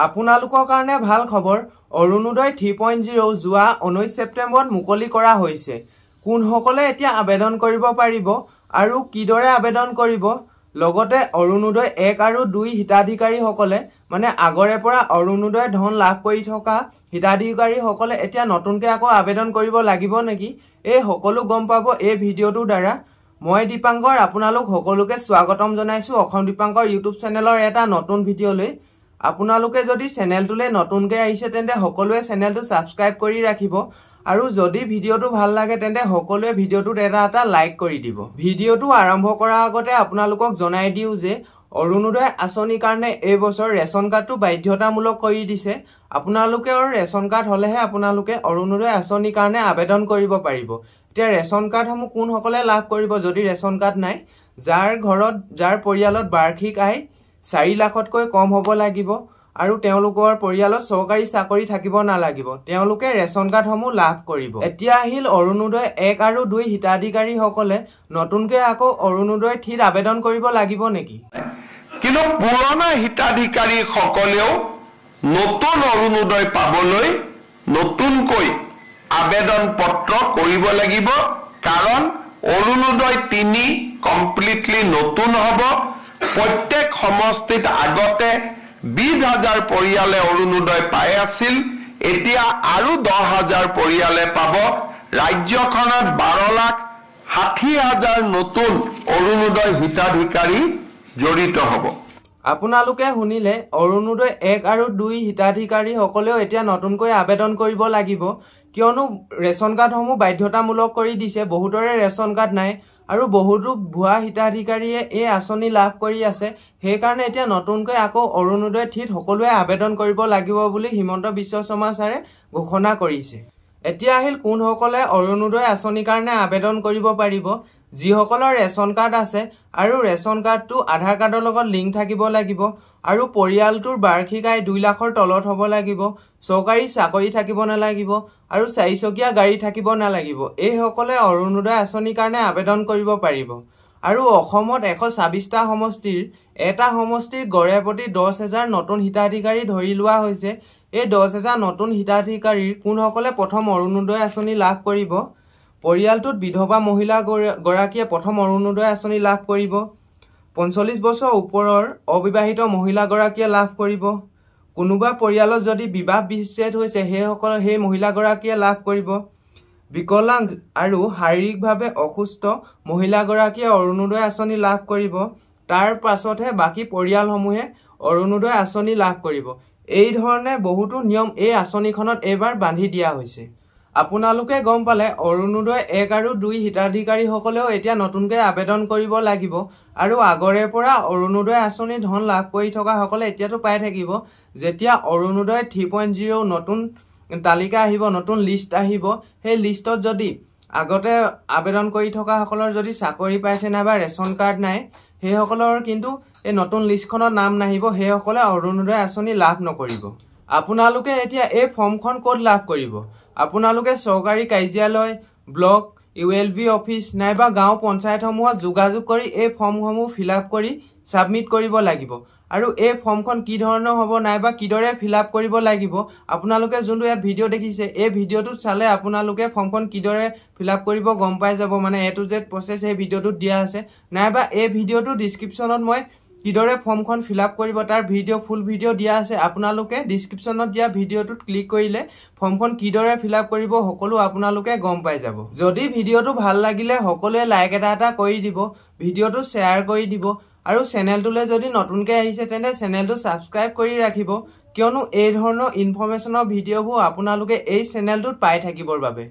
আপোনালোকৰ কাৰণে ভাল খবৰ অৰুণোদয় 3.0 যোৱা 19 ছেপ্টেম্বৰত মুকলি কৰা হৈছে। কোনসকলে এতিয়া আবেদন কৰিব পাৰিব আৰু কিদৰে আবেদন কৰিব, লগতে অৰুণোদয় 1 আৰু 2 হিতাধিকাৰীসকলে মানে আগৰে পৰা অৰুণোদয় ধন লাভ কৰি থকা হিতাধিকাৰীসকলে এতিয়া নতুনকৈ আকৌ আবেদন কৰিব লাগিব নেকি, এই সকলো গম পাব এই ভিডিঅ'টোৰ দ্বাৰা। মই দীপাংকৰ আপোনালোক সকলোকে স্বাগতম জনাইছো অসম দীপাংকৰ ইউটিউব চেনেলৰ এটা নতুন ভিডিঅ'লৈ। আপোনালোকে যদি চেনেলটোলৈ নতুনকৈ আহিছে তেন্তে সকলোৱে চেনেলটো ছাবস্ক্ৰাইব কৰি ৰাখিব আৰু যদি ভিডিঅ'টো ভাল লাগে তেন্তে সকলোৱে ভিডিঅ'টোত এটা লাইক কৰি দিব। ভিডিঅ'টো আৰম্ভ কৰাৰ আগতে আপোনালোকক জনাই দিওঁ যে অৰুণোদয় আঁচনিৰ কাৰণে এই বছৰ ৰেচন কাৰ্ডটো বাধ্যতামূলক কৰি দিছে। আপোনালোকৰ ৰেচন কাৰ্ড হলেহে আপোনালোকে অৰুণোদয় আঁচনিৰ কাৰণে আবেদন কৰিব পাৰিব। এতিয়া ৰেচন কাৰ্ডসমূহ কোনসকলে লাভ কৰিব যদি ৰেচন কাৰ্ড নাই, যাৰ পৰিয়ালত বাৰ্ষিক আয় 4 লাখতকৈ কম হ'ব লাগিব আৰু তেওঁলোকৰ পৰিয়ালত চৰকাৰী চাকৰি থাকিব নালাগিব, তেওঁলোকে ৰেচন কাৰ্ডসমূহ লাভ কৰিব। এতিয়া আহিল অৰুণোদয় 1 আৰু 2 হিতাধিকাৰীসকলে নতুনকৈ আকৌ অৰুণোদয় 3 আবেদন কৰিব লাগিব নেকি? কিন্তু পুৰণা হিতাধিকাৰীসকলেও নতুন অৰুণোদয় পাবলৈ নতুনকৈ আবেদন পত্ৰ কৰিব লাগিব, কাৰণ অৰুণোদয় 3 কমপ্লিটলি নতুন হ'ব। প্ৰত্যেক সমষ্টিত আগতে 20,000 পৰিয়ালে অৰুণোদয় পাই আছিল, এতিয়া আৰু 10,000 পৰিয়ালে পাব। ৰাজ্যখনত 12,60,000 নতুন অৰুণোদয় হিতাধিকাৰী জড়িত হ'ব। আপোনালোকে শুনিলে অৰুণোদয় 1 আৰু 2 হিতাধিকাৰীসকলেও এতিয়া নতুনকৈ আবেদন কৰিব লাগিব, কিয়নো ৰেচন কাৰ্ডসমূহ বাধ্যতামূলক কৰি দিছে। বহুতৰে ৰেচন কাৰ্ড নাই আৰু বহুতো ভুৱা হিতাধিকাৰীয়ে এই আঁচনি লাভ কৰি আছে। সেইকাৰণে এতিয়া নতুনকৈ আকৌ অৰুণোদয় 3 সকলোৱে আবেদন কৰিব লাগিব বুলি হিমন্ত বিশ্ব শৰ্মা ছাৰে ঘোষণা কৰিছে। এতিয়া আহিল কোনসকলে অৰুণোদয় আঁচনিৰ কাৰণে আবেদন কৰিব পাৰিব। যিসকলৰ ৰেচন কাৰ্ড আছে আৰু ৰেচন কাৰ্ডটো আধাৰ কাৰ্ডৰ লগত লিংক থাকিব লাগিব আৰু পৰিয়ালটোৰ বাৰ্ষিক আয় 2 লাখৰ তলত হ'ব লাগিব, চৰকাৰী চাকৰি থাকিব নালাগিব আৰু 4চকীয়া গাড়ী থাকিব নালাগিব, এইসকলে অৰুণোদয় আঁচনিৰ কাৰণে আবেদন কৰিব পাৰিব। আৰু অসমত 126টা সমষ্টিৰ এটা সমষ্টিৰ গড়ে প্ৰতি 10,000 নতুন হিতাধিকাৰী ধৰি লোৱা হৈছে। এই 10,000 নতুন হিতাধিকাৰীৰ কোনসকলে প্ৰথম অৰুণোদয় আঁচনি লাভ কৰিব। পৰিয়ালটোত বিধৱা মহিলা গৰাকীয়ে প্ৰথম অৰুণোদয় আঁচনি লাভ কৰিব। 45 বছৰ ওপৰৰ অবিবাহিত মহিলাগৰাকীয়ে লাভ কৰিব। কোনোবা পৰিয়ালত যদি বিবাহ বিচ্ছেদ হৈছে সেই মহিলাগৰাকীয়ে লাভ কৰিব। বিকলাংগ আৰু শাৰীৰিকভাৱে অসুস্থ মহিলাগৰাকীয়ে অৰুণোদয় আঁচনি লাভ কৰিব। তাৰ পাছতহে বাকী পৰিয়ালসমূহে অৰুণোদয় আঁচনি লাভ কৰিব। এই ধৰণে বহুতো নিয়ম এই আঁচনিখনত এইবাৰ বান্ধি দিয়া হৈছে। আপোনালোকে গম পালে অৰুণোদয় 1 আৰু 2 হিতাধিকাৰীসকলেও এতিয়া নতুনকৈ আবেদন কৰিব লাগিব আৰু আগৰে পৰা অৰুণোদয় আঁচনি ধন লাভ কৰি থকাসকলে এতিয়াতো পাই থাকিব। যেতিয়া অৰুণোদয় 3.0 নতুন তালিকা আহিব, নতুন লিষ্ট আহিব, সেই লিষ্টত যদি আগতে আবেদন কৰি থকাসকলৰ যদি চাকৰি পাইছে নাইবা ৰেচন কাৰ্ড নাই, সেইসকলৰ কিন্তু এই নতুন লিষ্টখনত নাম নাহিব, সেইসকলে অৰুণোদয় আঁচনি লাভ নকৰিব। আপোনালোকে এতিয়া এই ফৰ্মখন ক'ত লাভ কৰিব? আপোনালোকে চৰকাৰী কাৰ্যালয়, ব্লক, ULB অফিচ নাইবা গাঁও পঞ্চায়তসমূহত যোগাযোগ কৰি এই ফৰ্মসমূহ ফিল আপ কৰি ছাবমিট কৰিব লাগিব। আৰু এই ফৰ্মখন কি ধৰণৰ হ'ব নাইবা কিদৰে ফিল আপ কৰিব লাগিব, আপোনালোকে যোনটো ইয়াত ভিডিঅ' দেখিছে এই ভিডিঅ'টোত চালে আপোনালোকে ফৰ্মখন কিদৰে ফিল আপ কৰিব গম পাই যাব। মানে A to Z প্ৰচেছ এই ভিডিঅ'টোত দিয়া আছে, নাইবা এই ভিডিঅ'টো ডিছক্ৰিপশ্যনত মই কিদৰে ফৰ্মখন ফিল আপ কৰিব তাৰ ফুল ভিডিঅ' দিয়া আছে। আপোনালোকে ডিছক্ৰিপশ্যনত দিয়া ভিডিঅ'টোত ক্লিক কৰিলে ফৰ্মখন কিদৰে ফিল আপ কৰিব সকলো আপোনালোকে গম পাই যাব। যদি ভিডিঅ'টো ভাল লাগিলে সকলোৱে লাইক এটা কৰি দিব, ভিডিঅ'টো শ্বেয়াৰ কৰি দিব আৰু চেনেলটোলৈ যদি নতুনকৈ আহিছে তেন্তে চেনেলটো ছাবস্ক্ৰাইব কৰি ৰাখিব, কিয়নো এই ধৰণৰ ইনফৰমেশ্যনৰ ভিডিঅ'বোৰ আপোনালোকে এই চেনেলটোত পাই থাকিবৰ বাবে।